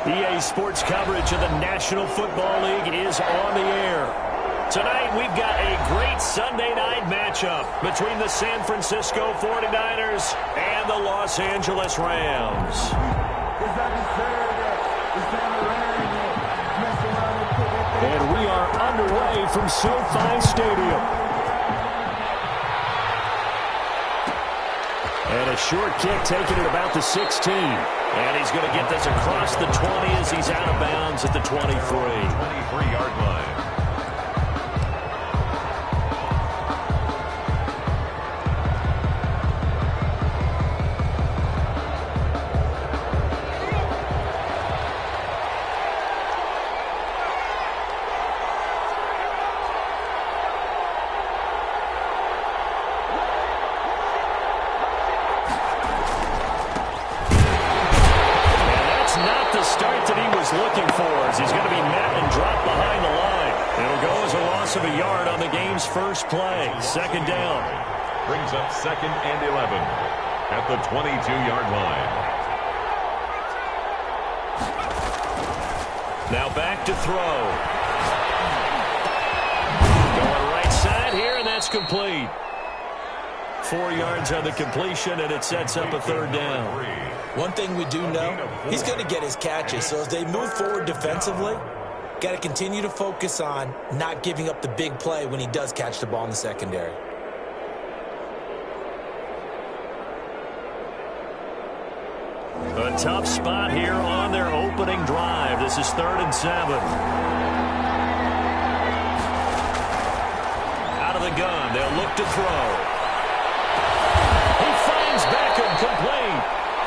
EA Sports coverage of the National Football League is on the air. Tonight, we've got a great Sunday night matchup between the San Francisco 49ers and the Los Angeles Rams. And we are underway from SoFi Stadium. And a short kick taken at about the 16. And he's going to get this across the 20 as he's out of bounds at the 23. 23-yard line. Looking for as he's going to be met and dropped behind the line. It'll go as a loss of a yard on the game's first play. Second down. Brings up 2nd and 11 at the 22-yard line. Now back to throw. Going right side here, and that's complete. 4 yards on the completion, and it sets up a third down. One thing we do know, he's going to get his catches. So as they move forward defensively, got to continue to focus on not giving up the big play when he does catch the ball in the secondary. A tough spot here on their opening drive. This is 3rd and 7. Out of the gun, they'll look to throw. He finds Beckham complete.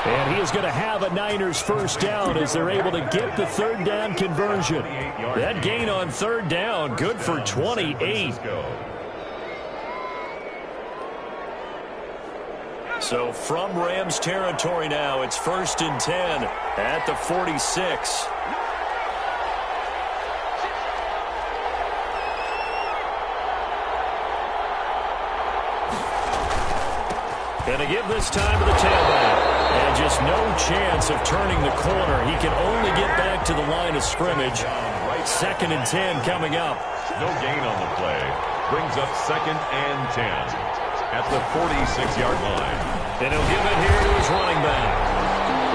And he is going to have a Niners first down as they're able to get the third down conversion. That gain on third down, good for 28. So from Rams territory now, it's 1st and 10 at the 46. And to give this time to the tailback. And just no chance of turning the corner. He can only get back to the line of scrimmage. 2nd and 10 coming up. No gain on the play. Brings up 2nd and 10 at the 46-yard line. And he'll give it here to his running back.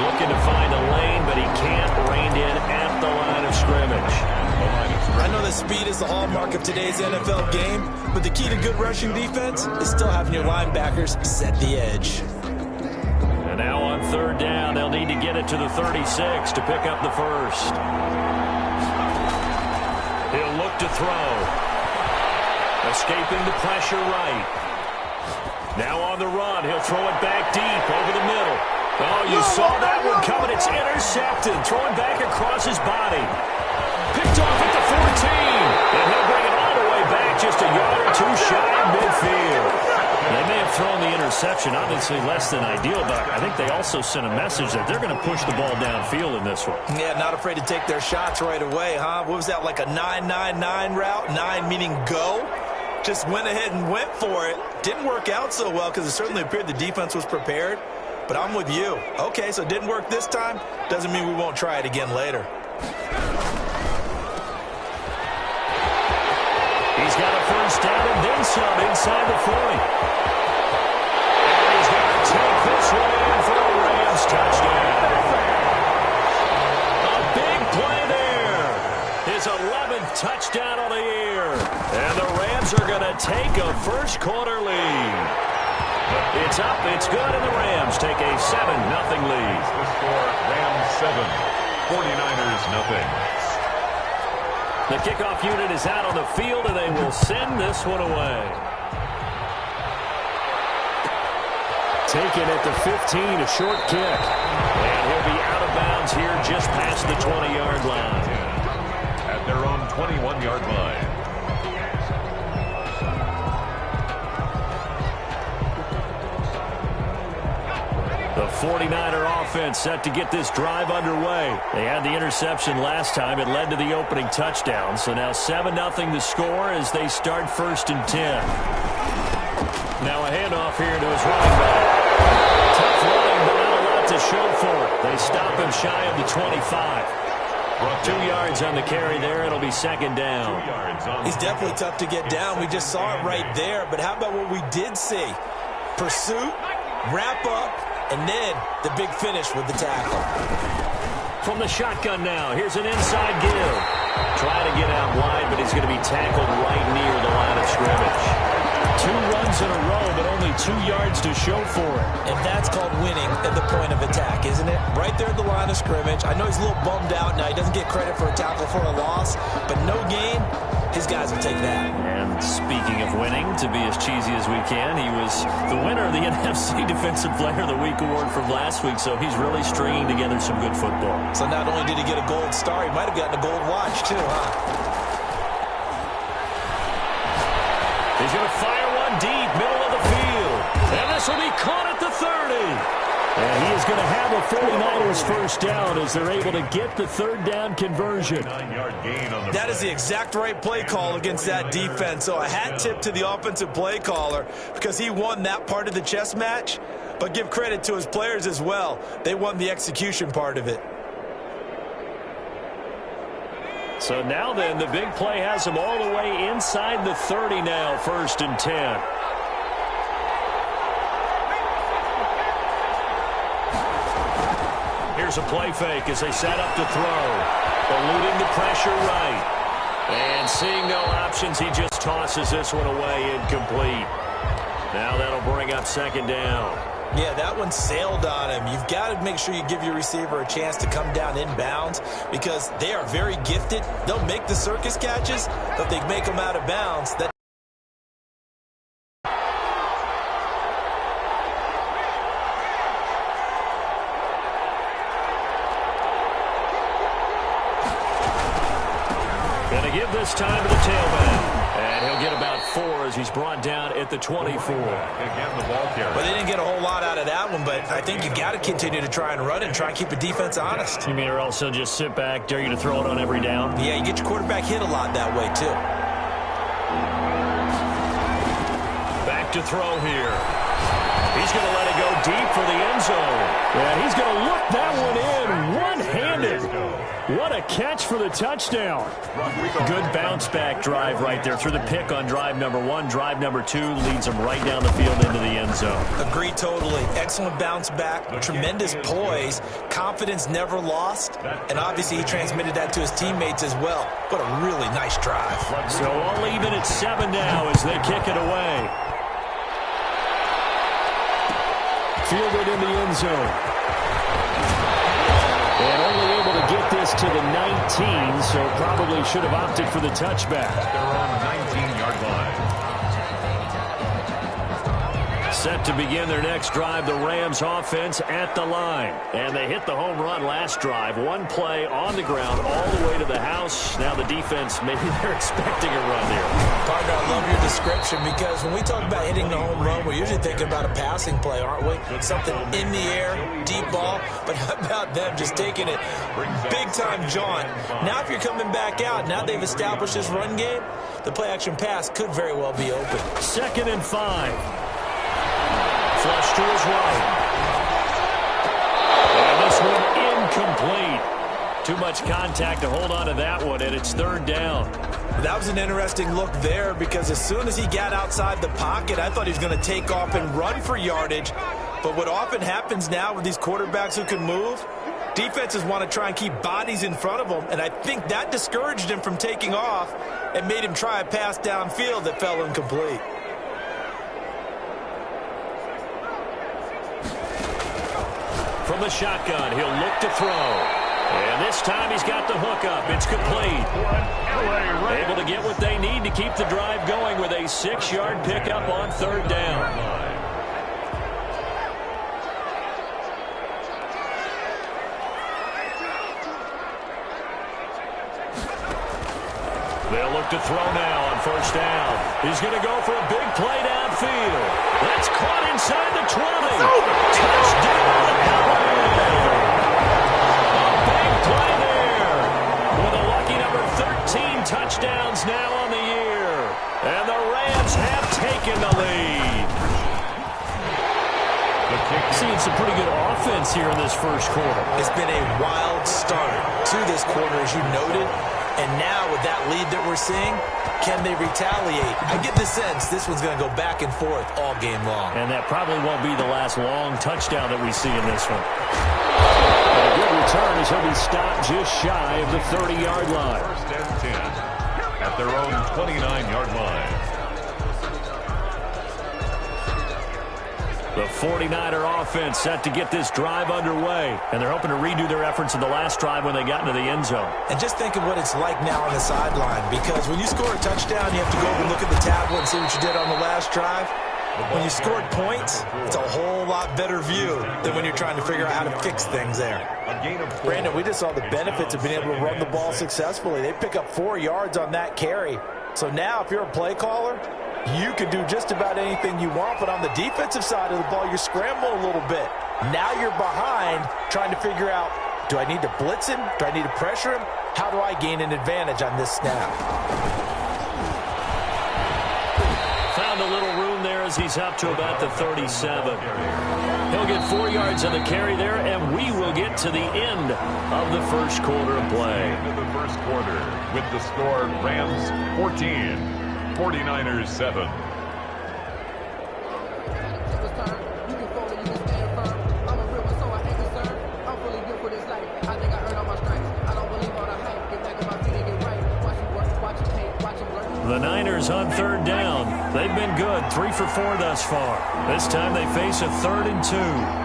Looking to find a lane, but he can't rein in at the line of scrimmage. I know that speed is the hallmark of today's NFL game, but the key to good rushing defense is still having your linebackers set the edge. And now on third down, they'll need to get it to the 36 to pick up the first. He'll look to throw. Escaping the pressure right. Now on the run, he'll throw it back deep over the middle. Oh, you saw that one coming. It's intercepted. Throwing back across his body. Picked off at the 14. And he'll bring it all the way back just a yard or two shy of midfield. They may have thrown the interception, obviously less than ideal, but I think they also sent a message that they're going to push the ball downfield in this one. Yeah, not afraid to take their shots right away, huh? What was that, like a 9-9-9 route? 9 meaning go? Just went ahead and went for it. Didn't work out so well because it certainly appeared the defense was prepared. But I'm with you. Okay, so it didn't work this time. Doesn't mean we won't try it again later. He's got a first down and then some inside the 40. And he's going to take this one in for a Rams touchdown. A big play there. His 11th touchdown of the year. And the Rams are going to take a first quarter lead. It's up, it's good, and the Rams take a 7-0 lead. The score, Rams 7, 49ers nothing. The kickoff unit is out on the field, and they will send this one away. Taken at the 15, a short kick. And he'll be out of bounds here just past the 20-yard line. At their own 21-yard line. The 49er offense set to get this drive underway. They had the interception last time. It led to the opening touchdown. So now 7-0 the score as they start 1st and 10. Now a handoff here to his running back. Tough running, but not a lot to show for it. They stop him shy of the 25. 2 yards on the carry there. It'll be second down. He's definitely tough to get down. We just saw it right there. But how about what we did see? Pursuit, wrap up, and then the big finish with the tackle. From the shotgun now, here's an inside give. Trying to get out wide, but he's going to be tackled right near the line of scrimmage. 2 runs in a row, but only 2 yards to show for it. And that's called winning at the point of attack, isn't it? Right there at the line of scrimmage. I know he's a little bummed out now. He doesn't get credit for a tackle for a loss, but no gain, his guys will take that. And speaking of winning, to be as cheesy as we can, he was the winner of the NFC Defensive Player of the Week award from last week, so he's really stringing together some good football. So not only did he get a gold star, he might have gotten a gold watch too, huh? He's going to fire one deep, middle of the field. And this will be caught at the 30. And he is going to have a 49ers first down as they're able to get the third down conversion. 9-yard gain on the That is the exact right play call against that defense. So a hat tip to the offensive play caller because he won that part of the chess match. But give credit to his players as well. They won the execution part of it. So now then, the big play has him all the way inside the 30 now, 1st and 10. Here's a play fake as they set up to throw. Eluding the pressure right. And seeing no options, he just tosses this one away incomplete. Now that'll bring up second down. Yeah, that one sailed on him. You've got to make sure you give your receiver a chance to come down inbounds because they are very gifted. They'll make the circus catches, but they make them out of bounds. That Going to give this time to the tailback. And he'll get about 4 as he's brought down at the 24. Again, the ball carrier. Well, they didn't get a whole lot out of that one, but I think you got to continue to try and run and try and keep the defense honest. You mean or also just sit back, dare you to throw it on every down? Yeah, you get your quarterback hit a lot that way, too. Back to throw here. He's going to let it go deep for the end zone. Yeah, he's going to look that one in one-handed. What a catch for the touchdown. Good bounce-back drive right there through the pick on drive number 1. Drive number 2 leads him right down the field into the end zone. Agree totally. Excellent bounce back, tremendous poise, confidence never lost, and obviously he transmitted that to his teammates as well. What a really nice drive. So all even at 7 now as they kick it away. Fielded in the end zone. And only able to get this to the 19, so probably should have opted for the touchback. They're on the 19-yard line. Set to begin their next drive, the Rams offense at the line. And they hit the home run last drive. One play on the ground all the way to the house. Now the defense, maybe they're expecting a run here. Partner, I love your description because when we talk about hitting the home run, we're usually thinking about a passing play, aren't we? Something in the air, deep ball. But how about them just taking it big-time jaunt? Now if you're coming back out, now they've established this run game, the play-action pass could very well be open. 2nd and 5. Flush to his right. And this one incomplete. Too much contact to hold on to that one, and it's 3rd down. That was an interesting look there because as soon as he got outside the pocket, I thought he was going to take off and run for yardage. But what often happens now with these quarterbacks who can move, defenses want to try and keep bodies in front of them, and I think that discouraged him from taking off and made him try a pass downfield that fell incomplete. From the shotgun, he'll look to throw. And this time he's got the hook up. It's complete. Able to get what they need to keep the drive going with a 6-yard pickup on 3rd down. They'll look to throw now on 1st down. He's going to go for a big play downfield. That's caught inside the 20. Touchdown, LA! A big play there. With a lucky number 13 touchdowns now on the year. And the Rams have taken the lead. The kick. See, seeing some pretty good offense here in this first quarter. It's been a wild start to this quarter, as you noted. And now with that lead that we're seeing, can they retaliate? I get the sense this one's going to go back and forth all game long. And that probably won't be the last long touchdown that we see in this one. But a good return as he'll be stopped just shy of the 30-yard line. First and 10 at their own 29-yard line. The 49er offense set to get this drive underway. And they're hoping to redo their efforts in the last drive when they got into the end zone. And just think of what it's like now on the sideline. Because when you score a touchdown, you have to go over and look at the tablet and see what you did on the last drive. When you scored points, it's a whole lot better view than when you're trying to figure out how to fix things there. Brandon, we just saw the benefits of being able to run the ball successfully. They pick up 4 yards on that carry. So now if you're a play caller, you can do just about anything you want, but on the defensive side of the ball, you're scrambling a little bit. Now you're behind trying to figure out, do I need to blitz him? Do I need to pressure him? How do I gain an advantage on this snap? Found a little room there as he's up to about the 37. He'll get 4 yards on the carry there, and we will get to the end of the first quarter of play. End of the first quarter with the score Rams 14. 49ers 7. The Niners on third down. They've been good, 3 for 4 thus far. This time they face a 3rd and 2.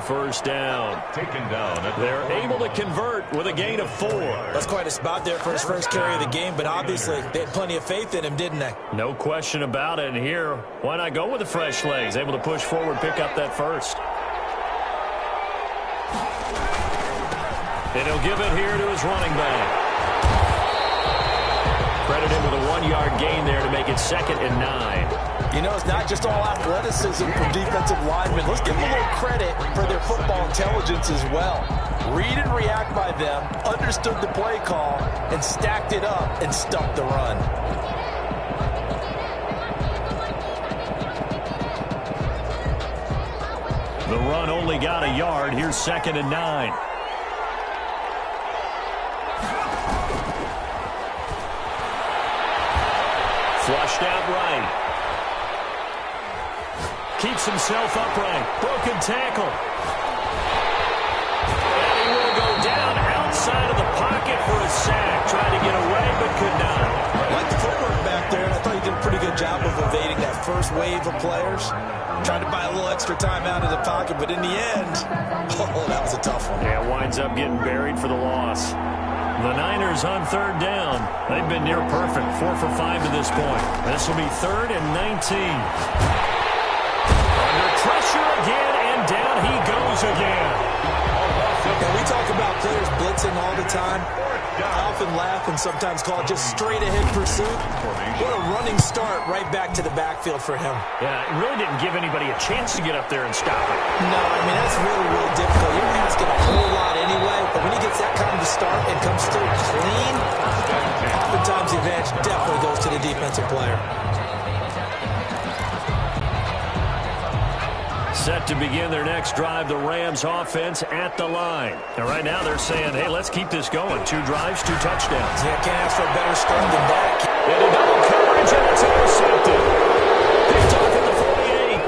First down. Taken down. They're able to convert with a gain of 4. That's quite a spot there for his first carry of the game, but obviously they had plenty of faith in him, didn't they? No question about it. And here, why not go with the fresh legs? Able to push forward, pick up that first. And he'll give it here to his running back. Credit him with a 1-yard gain there to make it 2nd and 9. You know, it's not just all athleticism from defensive linemen. Let's give them a little credit for their football intelligence as well. Read and react by them, understood the play call, and stacked it up and stuck the run. The run only got a yard. Here's 2nd and 9. Flushed out right. Keeps himself upright. Broken tackle. And he will go down outside of the pocket for a sack. Tried to get away, but could not. Like the footwork back there, and I thought he did a pretty good job of evading that first wave of players. Tried to buy a little extra time out of the pocket, but in the end, oh, that was a tough one. Yeah, winds up getting buried for the loss. The Niners on third down. They've been near perfect, 4 for 5 to this point. This will be 3rd and 19. Pressure again, and down he goes again. And we talk about players blitzing all the time. I often laugh and sometimes call it just straight-ahead pursuit. What a running start right back to the backfield for him. Yeah, it really didn't give anybody a chance to get up there and stop it. No, I mean, that's really, really difficult. You're asking a whole lot anyway, but when he gets that kind of a start and comes through clean, oftentimes the advantage definitely goes to the defensive player. Set to begin their next drive, the Rams offense at the line. And right now they're saying, hey, let's keep this going. 2 drives, 2 touchdowns. Yeah, can't ask for a better start than that. And a double coverage, and it's intercepted. Picked off at the 48.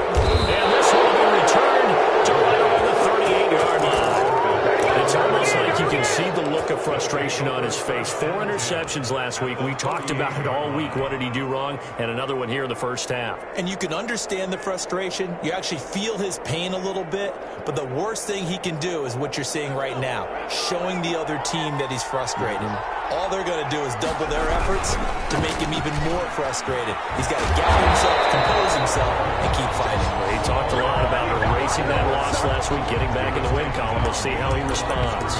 And this will be returned to right around the 38-yard line. It's almost like you can see the look of frustration on his face. 4 interceptions last week. We talked about it all week. What did he do wrong? And another one here in the first half. And you can understand the frustration. You actually feel his pain a little bit. But the worst thing he can do is what you're seeing right now, showing the other team that he's frustrated. All they're going to do is double their efforts to make him even more frustrated. He's got to gather himself, compose himself, and keep fighting. Well, he talked a lot about erasing that loss last week, getting back in the win column. We'll see how he responds.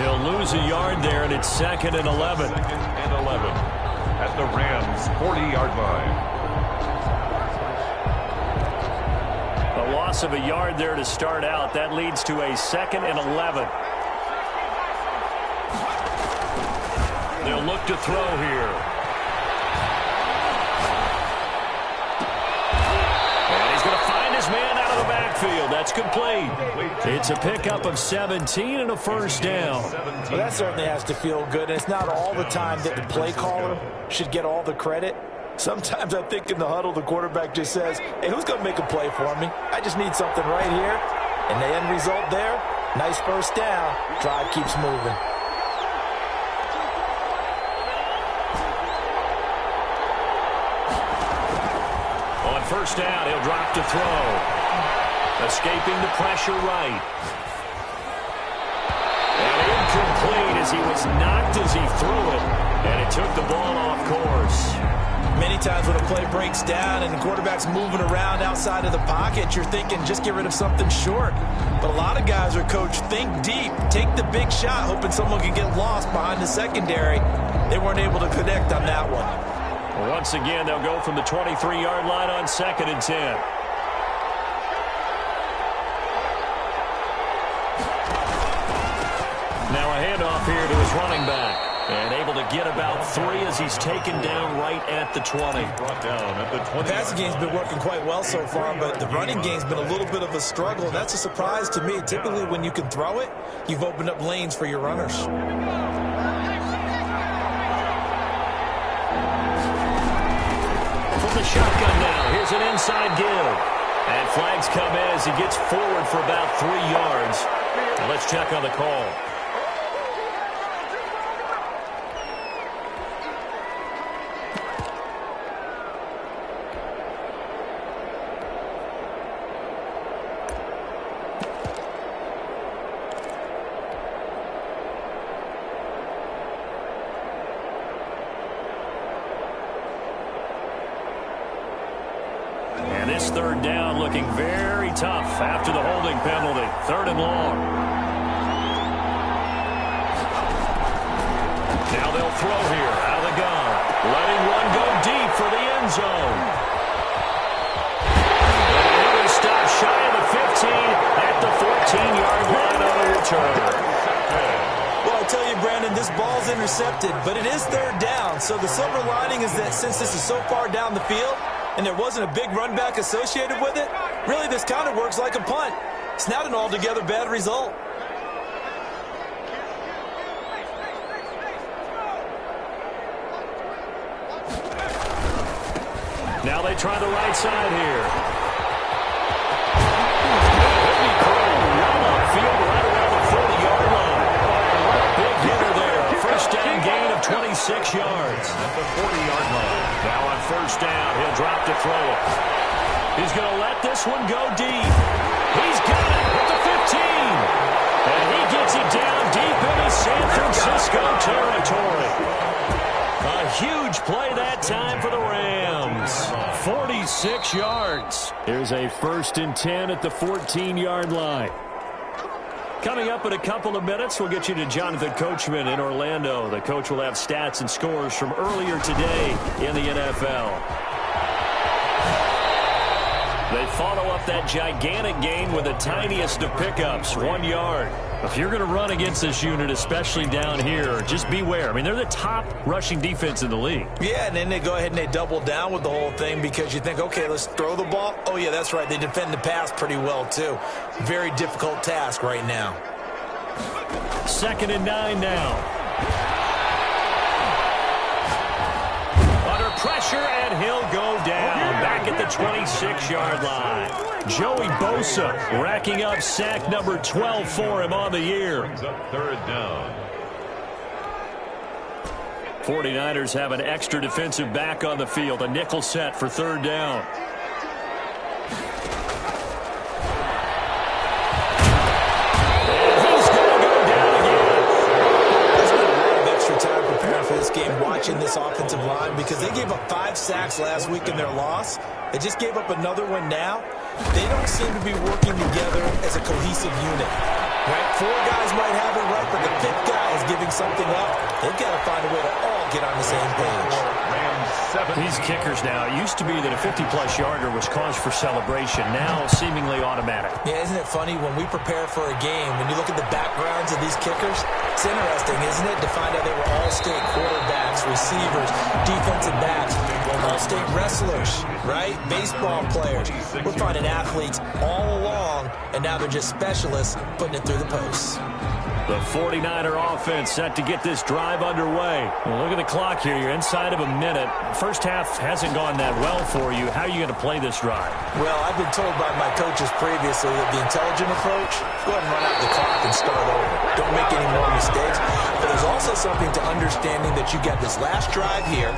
He'll lose a yard there, and it's 2nd and 11. 2nd and 11 at the Rams' 40-yard line. A loss of a yard there to start out. That leads to a 2nd and 11. They'll look to throw here. And he's going to find his man out of the backfield. That's complete. It's a pickup of 17 and a first down. Well, that certainly has to feel good. And it's not all the time that the play caller should get all the credit. Sometimes I think in the huddle, the quarterback just says, hey, who's going to make a play for me? I just need something right here. And the end result there, nice first down. Drive keeps moving. On first down, he'll drop to throw. Escaping the pressure right. And incomplete as he was knocked as he threw it. And it took the ball off course. Many times when a play breaks down and the quarterback's moving around outside of the pocket, you're thinking just get rid of something short. But a lot of guys are coached, think deep, take the big shot, hoping someone can get lost behind the secondary. They weren't able to connect on that one. Well, once again, they'll go from the 23-yard line on 2nd and 10. Now a handoff here to his running back. And able to get about 3 as he's taken down right at the 20. Brought down at the 20. The passing game's been working quite well so far, but the running game's been a little bit of a struggle, and that's a surprise to me. Typically, when you can throw it, you've opened up lanes for your runners. From the shotgun now, here's an inside give. And flags come in as he gets forward for about 3 yards. Now let's check on the call. And this third down looking very tough after the holding penalty. 3rd and long. Now they'll throw here out of the gun. Letting one go deep for the end zone. And another stop shy of the 15 at the 14-yard line on the return. Well, I tell you, Brandon, this ball's intercepted, but it is 3rd down. So the silver lining is that since this is so far down the field, and there wasn't a big run back associated with it, really this kind of works like a punt. It's not an altogether bad result. Now they try the right side here. Well upfield right around the 40-yard line. Big hitter there. First down gain of 26 yards. At the 40-yard line. Now on first down, he'll drop to throw it. He's going to let this one go deep. He's got it at the 15. And he gets it down deep into San Francisco territory. A huge play that time for the Rams. 46 yards. Here's a 1st and 10 at the 14-yard line. Coming up in a couple of minutes, we'll get you to Jonathan Coachman in Orlando. The coach will have stats and scores from earlier today in the NFL. They follow up that gigantic gain with the tiniest of pickups, 1 yard. If you're going to run against this unit, especially down here, just beware. I mean, they're the top rushing defense in the league. Yeah, and then they go ahead and they double down with the whole thing because you think, okay, let's throw the ball. Oh, yeah, that's right. They defend the pass pretty well, too. Very difficult task right now. 2nd and 9 now. Under pressure, and he'll go down back at the 26-yard line. Joey Bosa racking up sack number 12 for him on the year. Brings up 3rd down. 49ers have an extra defensive back on the field, a nickel set for 3rd down. Watching this offensive line because they gave up 5 sacks last week in their loss. They just gave up another one now. They don't seem to be working together as a cohesive unit. Right? 4 guys might have it right, but the 5th guy is giving something up. They've got to find a way to all get on the same page. Rams These kickers now, it used to be that a 50-plus yarder was cause for celebration. Now seemingly automatic. Yeah, isn't it funny when we prepare for a game, when you look at the backgrounds of these kickers, it's interesting, isn't it, to find out they were all-state quarterbacks, receivers, defensive backs, all-state wrestlers, right? Baseball players. We're finding athletes all along, and now they're just specialists putting it through the posts. The 49er offense set to get this drive underway. Well, look at the clock here. You're inside of a minute. First half hasn't gone that well for you. How are you going to play this drive? Well, I've been told by my coaches previously that the intelligent approach, go ahead and run out the clock and start over. Don't make any more mistakes. But there's also something to understanding that you get this last drive here.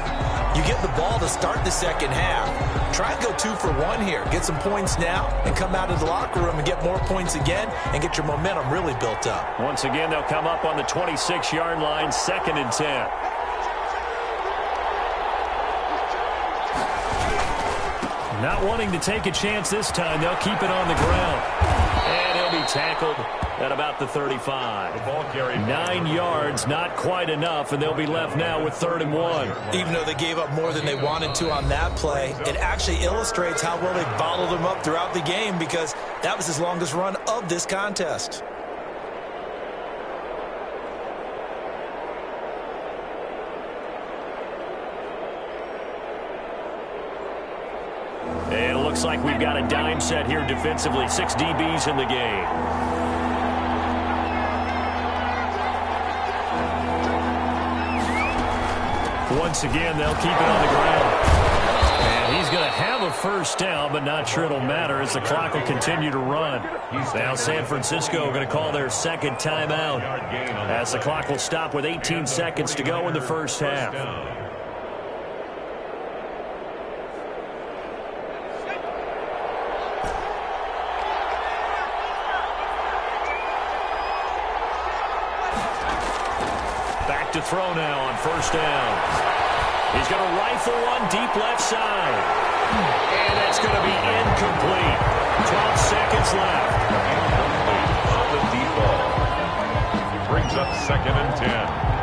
You get the ball to start the second half. Try and go 2 for 1 here. Get some points now and come out of the locker room and get more points again and get your momentum really built up. Once again, they'll come up on the 26-yard line, 2nd and 10. Not wanting to take a chance this time, they'll keep it on the ground. And he'll be tackled at about the 35. The ball carried 9 yards, not quite enough, and they'll be left now with 3rd and 1. Even though they gave up more than they wanted to on that play, it actually illustrates how well they bottled them up throughout the game because that was his longest run of this contest. And it looks like we've got a dime set here defensively. 6 DBs in the game. Once again, they'll keep it on the ground. And he's going to have a first down, but not sure it'll matter as the clock will continue to run. Now San Francisco going to call their second timeout as the clock will stop with 18 seconds to go in the first half. To throw now on first down. He's going to rifle one deep left side. And that's going to be incomplete. 12 seconds left. On the deep ball. He brings up 2nd and 10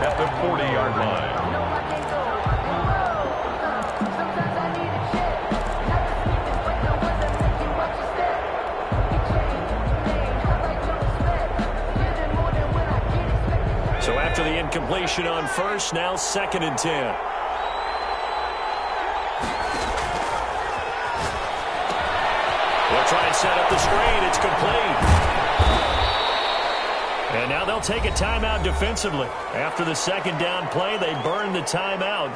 at the 40-yard line. So after the incompletion on first, now 2nd and 10. They'll try and set up the screen. It's complete. And now they'll take a timeout defensively. After the second down play, they burn the timeout,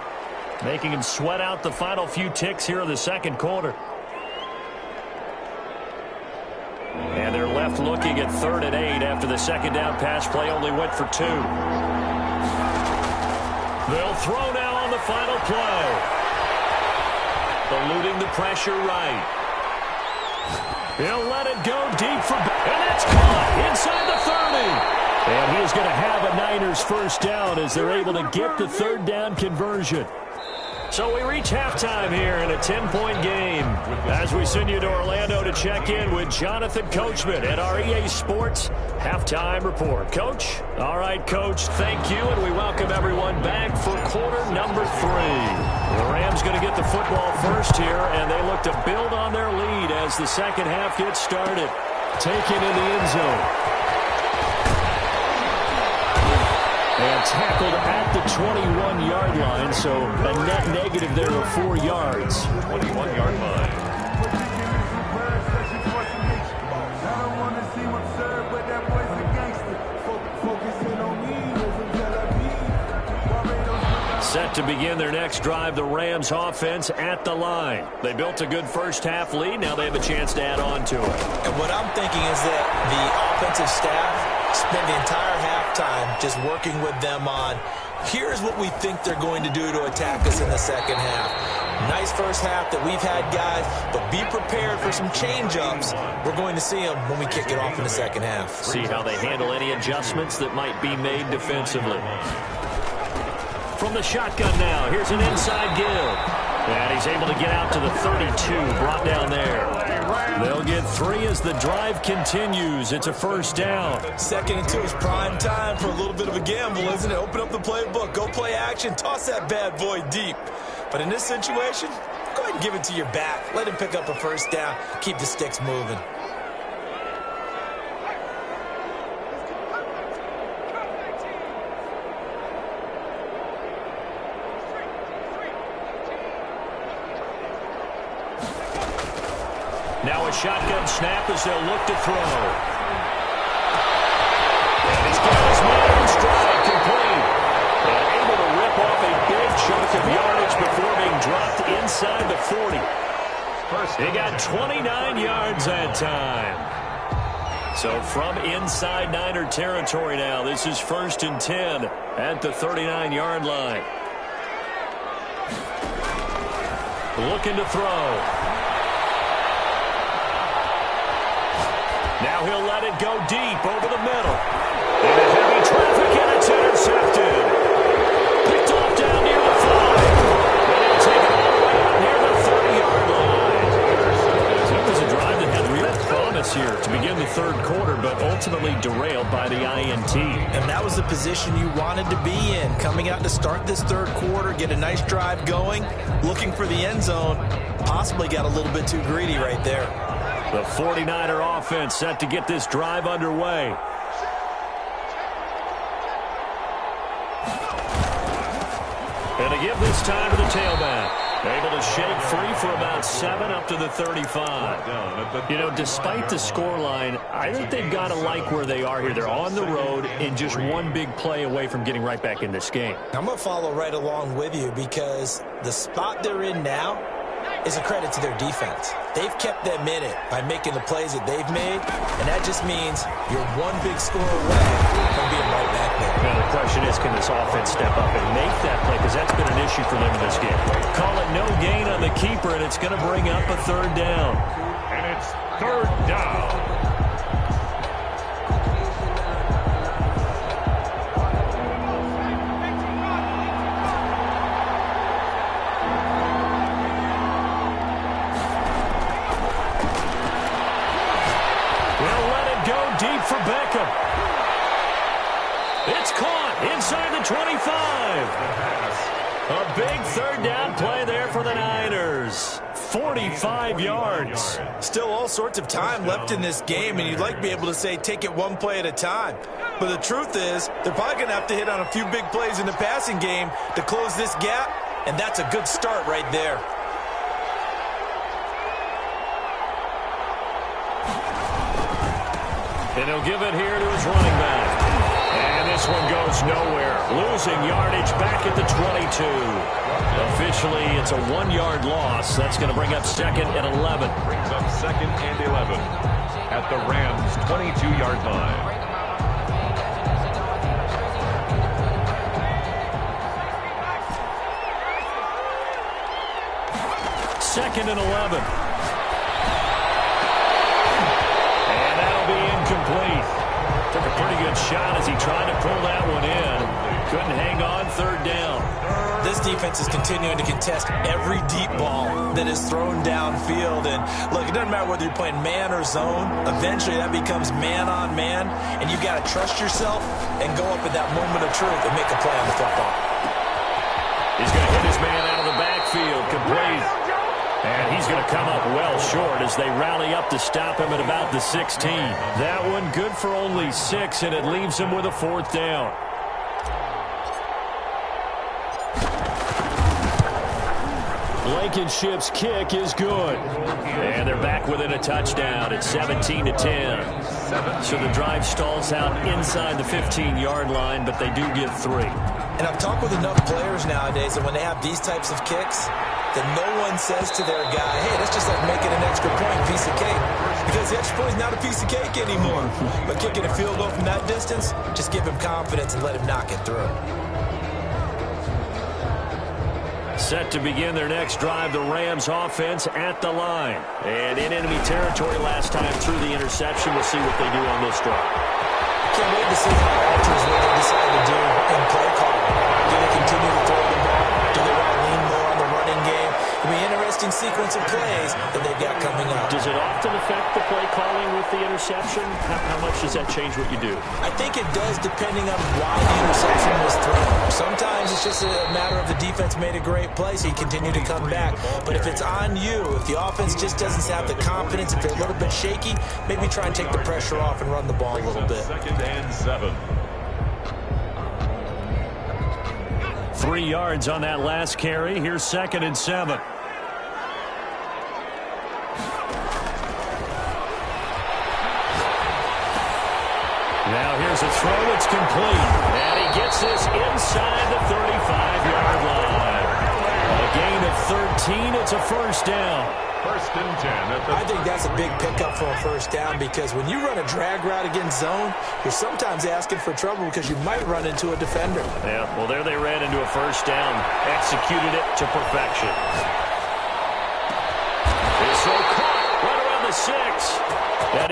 making them sweat out the final few ticks here of the second quarter. And they're left looking at 3rd and 8 after the second down pass play only went for 2. They'll throw now on the final play. Eluding the pressure right. He'll let it go deep for... And it's caught inside the 30. And he is going to have a Niners first down as they're able to get the 3rd down conversion. So we reach halftime here in a 10-point game as we send you to Orlando to check in with Jonathan Coachman at our EA Sports Halftime Report. Coach? All right, Coach, thank you, and we welcome everyone back for quarter number 3. The Rams going to get the football first here, and they look to build on their lead as the second half gets started. Taken in the end zone. And tackled at the 21-yard line, so a net negative there of 4 yards. 21-yard line. Set to begin their next drive, the Rams offense at the line. They built a good first half lead. Now they have a chance to add on to it. And what I'm thinking is that the offensive staff spend the entire halftime just working with them on, here's what we think they're going to do to attack us in the second half. Nice first half that we've had, guys, but be prepared for some change-ups. We're going to see them when we kick it off in the second half. See how they handle any adjustments that might be made defensively. From the shotgun now, here's an inside give. And he's able to get out to the 32, brought down there. They'll get 3 as the drive continues. It's a first down. 2nd and 2 is prime time for a little bit of a gamble, isn't it? Open up the playbook, go play action, toss that bad boy deep. But in this situation, go ahead and give it to your back. Let him pick up a first down. Keep the sticks moving. Now a shotgun snap as they'll look to throw. And he's got his man in stride complete. And able to rip off a big chunk of yardage before being dropped inside the 40. He got 29 yards that time. So from inside Niner territory now, this is 1st and 10 at the 39-yard line. Looking to throw. Now he'll let it go deep over the middle. Into heavy traffic, and it's intercepted. Picked off down near the 5. And he'll take it all the way out near the 30-yard line. That was a drive that had real promise here to begin the third quarter, but ultimately derailed by the INT. And that was the position you wanted to be in. Coming out to start this third quarter, get a nice drive going, looking for the end zone. Possibly got a little bit too greedy right there. The 49er offense set to get this drive underway. And to give this time to the tailback. Able to shake free for about 7 up to the 35. You know, despite the scoreline, I think they've got to like where they are here. They're on the road and just one big play away from getting right back in this game. I'm going to follow right along with you because the spot they're in now is a credit to their defense. They've kept them in it by making the plays that they've made, and that just means you're one big score away from being right back there. Now the question is, can this offense step up and make that play? Because that's been an issue for them in this game. Call it no gain on the keeper, and it's going to bring up a third down. And it's third down. For Beckham. It's caught inside the 25. A big third down play there for the Niners. 45 yards. Still all sorts of time left in this game, and you'd like to be able to say take it one play at a time. But the truth is, they're probably going to have to hit on a few big plays in the passing game to close this gap, and that's a good start right there. And he'll give it here to his running back. And this one goes nowhere. Losing yardage back at the 22. Officially, it's a 1-yard loss. That's going to bring up 2nd and 11. Brings up 2nd and 11 at the Rams' 22-yard line. Second and 11. Complete. Took a pretty good shot as he tried to pull that one in. Couldn't hang on, third down. This defense is continuing to contest every deep ball that is thrown downfield. And look, it doesn't matter whether you're playing man or zone. Eventually that becomes man on man. And you got to trust yourself and go up at that moment of truth and make a play on the football. He's going to hit his man out of the backfield. Complete. And he's going to come up well short as they rally up to stop him at about the 16. That one good for only 6, and it leaves him with a 4th down. Blankenship's kick is good. And they're back within a touchdown at 17-10. So the drive stalls out inside the 15-yard line, but they do get 3. And I've talked with enough players nowadays that when they have these types of kicks, that no one says to their guy, hey, that's just like making an extra point, piece of cake. Because the extra point is not a piece of cake anymore. But kicking a field goal from that distance, just give him confidence and let him knock it through. Set to begin their next drive, the Rams offense at the line. And in enemy territory last time through the interception. We'll see what they do on this drive. Can't wait to see how it alters what they decide to do in play call. Do they continue to throw the ball? Do they want to lean more on the running game? It'll be an interesting sequence of plays that they've got coming up. Does it often affect the play calling with the interception? How much does that change what you do? I think it does, depending on why the interception was thrown. Sometimes it's just a matter of the defense made a great play, so you continue to come back. But if it's on you, if the offense just doesn't have the confidence, if they're a little bit shaky, maybe try and take the pressure off and run the ball a little bit. 2nd and 7. 3 yards on that last carry. Here's 2nd and 7. Now here's a throw. It's complete. And he gets this inside the 35-yard line. A gain of 13. It's a first down. 1st and 10. I think that's a big pickup for a first down, because when you run a drag route against zone, you're sometimes asking for trouble because you might run into a defender. Yeah, well, there they ran into a first down. Executed it to perfection. This throw caught right around the 6. That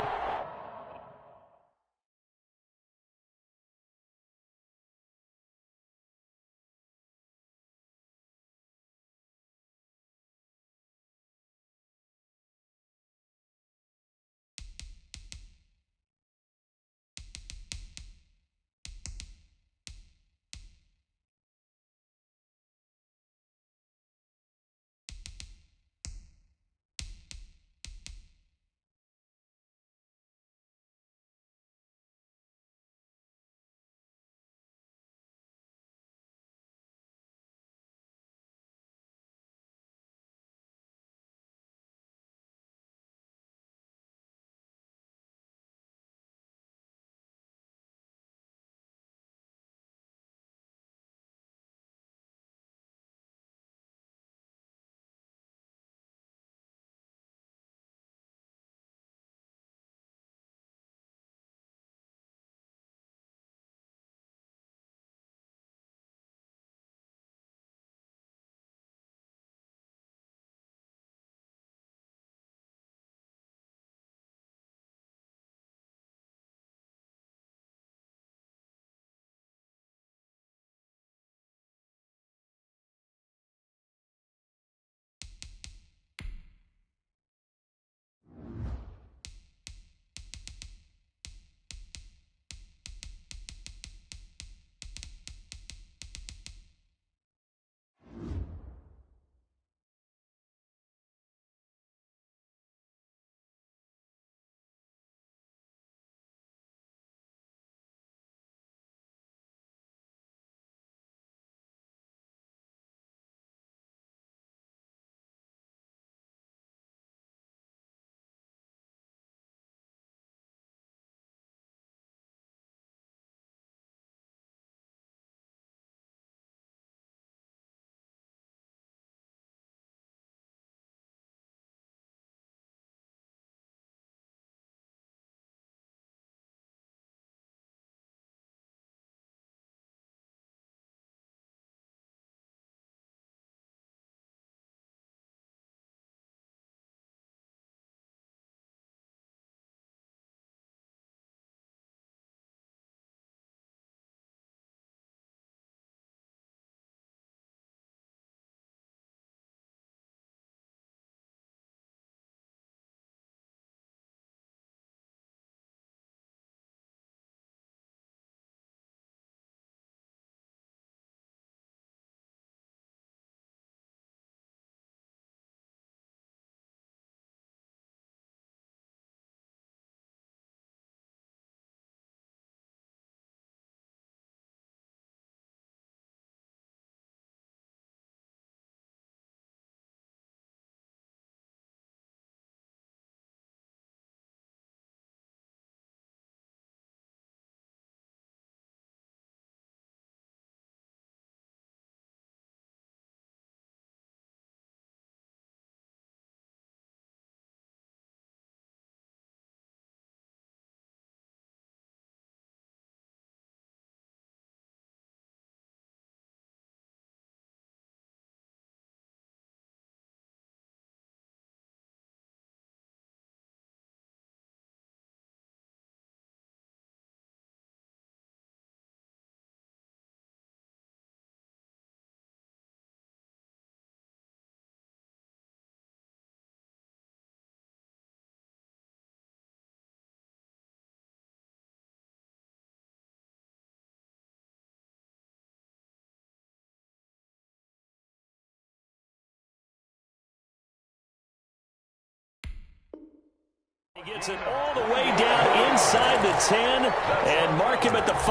He gets it all the way down inside the 10 and mark him at the 5.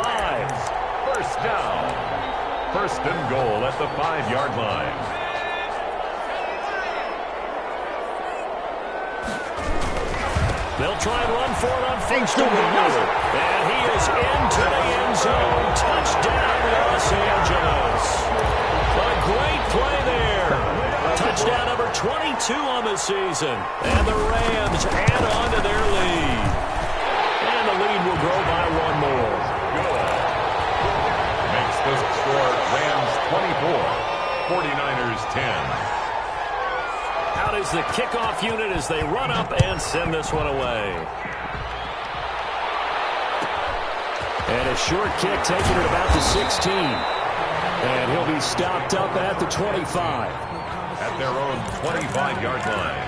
First down. First and goal at the 5-yard line. They'll try and run for it on first and goal. And he is into the end zone. Touchdown, Los Angeles. A great play there. Touchdown number 22 on the season. And the Rams add on to their lead. And the lead will grow by one more. Makes the score Rams 24, 49ers 10. Out is the kickoff unit as they run up and send this one away. And a short kick taking it about the 16. And he'll be stopped up at the 25. At their own 25-yard line.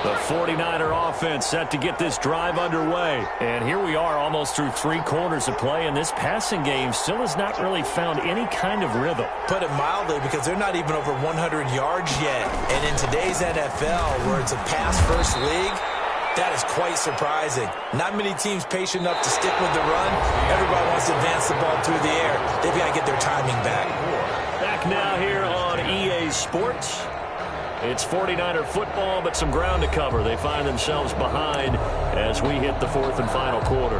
The 49er offense set to get this drive underway. And here we are almost through 3 quarters of play, and this passing game still has not really found any kind of rhythm. Put it mildly, because they're not even over 100 yards yet. And in today's NFL, where it's a pass-first league, that is quite surprising. Not many teams patient enough to stick with the run. Everybody wants to advance the ball through the air. They've got to get their timing back. Back now here on EA Sports. It's 49er football, but some ground to cover. They find themselves behind as we hit the 4th and final quarter.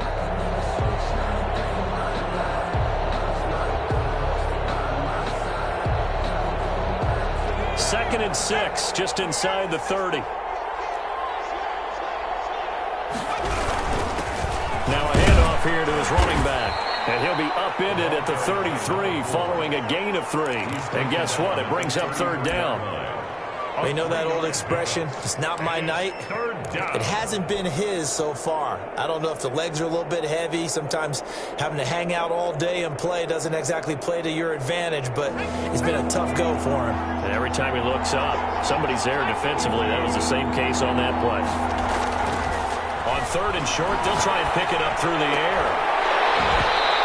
Second and 6, just inside the 30. Now a handoff here to his running back. And he'll be upended at the 33 following a gain of 3. And guess what? It brings up 3rd down. They know that old expression, it's not my night. It hasn't been his so far. I don't know if the legs are a little bit heavy. Sometimes having to hang out all day and play doesn't exactly play to your advantage, but it's been a tough go for him. And every time he looks up, somebody's there defensively. That was the same case on that play. On 3rd and short, they'll try and pick it up through the air.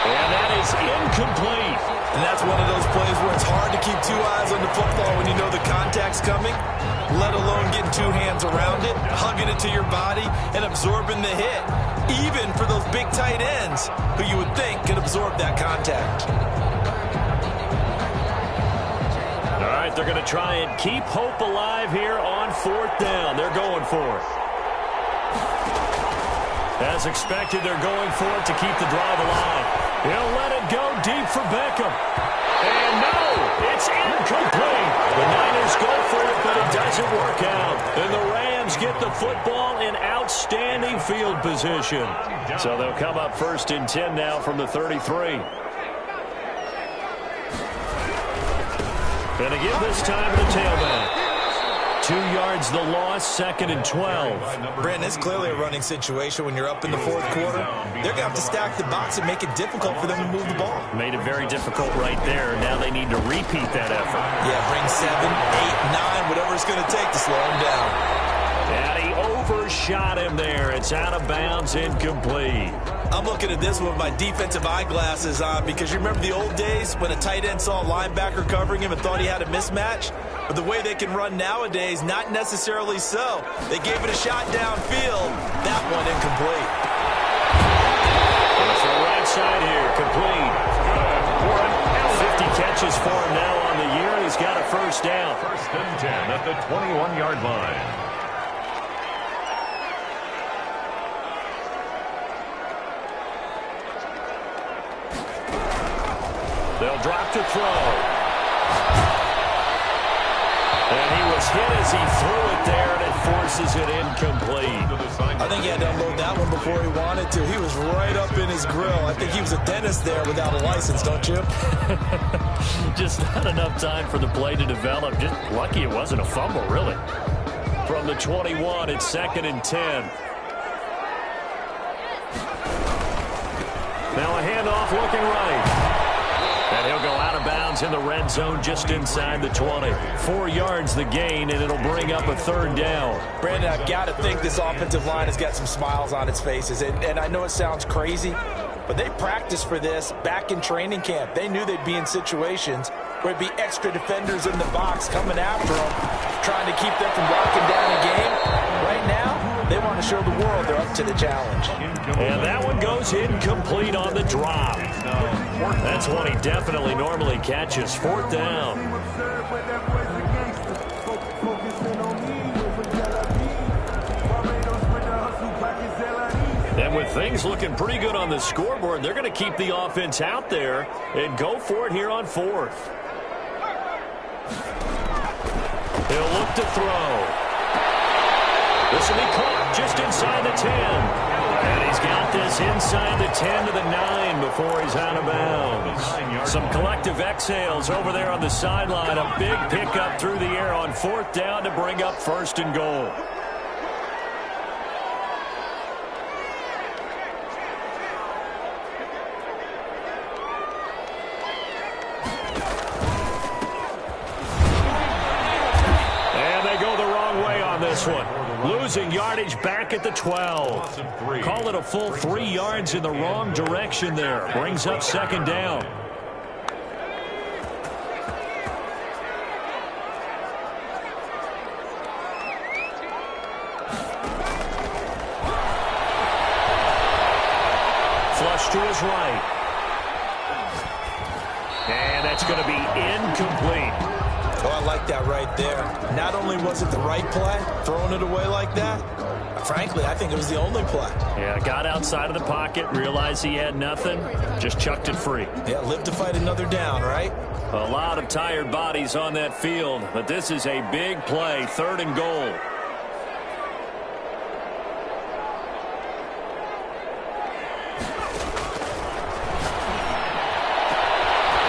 And that is incomplete. And that's one of those plays where it's hard to keep 2 eyes on the football when you know the contact's coming, let alone getting 2 hands around it, hugging it to your body, and absorbing the hit, even for those big tight ends who you would think could absorb that contact. All right, they're going to try and keep hope alive here on 4th down. They're going for it. As expected, they're going for it to keep the drive alive. He'll let it go deep for Beckham. And no, it's incomplete. The Niners go for it, but it doesn't work out. And the Rams get the football in outstanding field position. So they'll come up 1st and 10 now from the 33. And again this time to the tailback. 2 yards the loss, 2nd and 12. Brandon, it's clearly a running situation when you're up in the 4th quarter. They're going to have to stack the box and make it difficult for them to move the ball. Made it very difficult right there. Now they need to repeat that effort. Yeah, bring 7, 8, 9, whatever it's going to take to slow him down. And he overshot him there. It's out of bounds, incomplete. I'm looking at this one with my defensive eyeglasses on, because you remember the old days when a tight end saw a linebacker covering him and thought he had a mismatch? But the way they can run nowadays, not necessarily so. They gave it a shot downfield. That one incomplete. It's the right side here, complete. 50 catches for him now on the year. He's got a 1st down. 1st and 10 at the 21-yard line. They'll drop to throw. And he was hit as he threw it there, and it forces it incomplete. I think he had to unload that one before he wanted to. He was right up in his grill. I think he was a dentist there without a license, don't you? Just not enough time for the play to develop. Just lucky it wasn't a fumble, really. From the 21, it's 2nd and 10. Now a handoff looking right. And he'll go out of bounds in the red zone just inside the 20. 4 yards the gain, and it'll bring up a third down. Brandon, I've got to think this offensive line has got some smiles on its faces. And I know it sounds crazy, but they practiced for this back in training camp. They knew they'd be in situations where it'd be extra defenders in the box coming after them, trying to keep them from locking down a game. Right now, they want to show the world they're up to the challenge. And that one goes incomplete on the drop. That's one he definitely normally catches. 4th down. And with things looking pretty good on the scoreboard, they're going to keep the offense out there and go for it here on 4th. He'll look to throw. This will be caught just inside the 10. And he's got this inside the 10 to the 9 before he's out of bounds. Some collective exhales over there on the sideline. A big pickup through the air on 4th down to bring up 1st and goal. One. Losing yardage back at the 12. Call it a full 3 yards in the wrong direction there. Brings up 2nd down. Flush to his right. And that's going to be incomplete. Oh, I like that right there. Not only was it the right play, throwing it away like that, frankly, I think it was the only play. Yeah, got outside of the pocket, realized he had nothing, just chucked it free. Yeah, live to fight another down, right? A lot of tired bodies on that field, but this is a big play, 3rd and goal.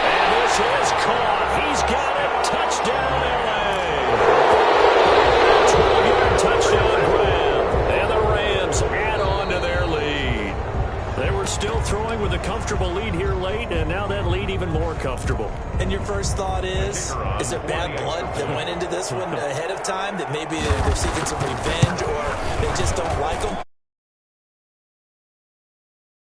And this is caught. He's got it. Touchdown, LA. 12-yard touchdown grab. And the Rams add on to their lead. They were still throwing with a comfortable lead here late, and now that lead even more comfortable. And your first thought is there bad blood that went into this one ahead of time, that maybe they're seeking some revenge or they just don't like them?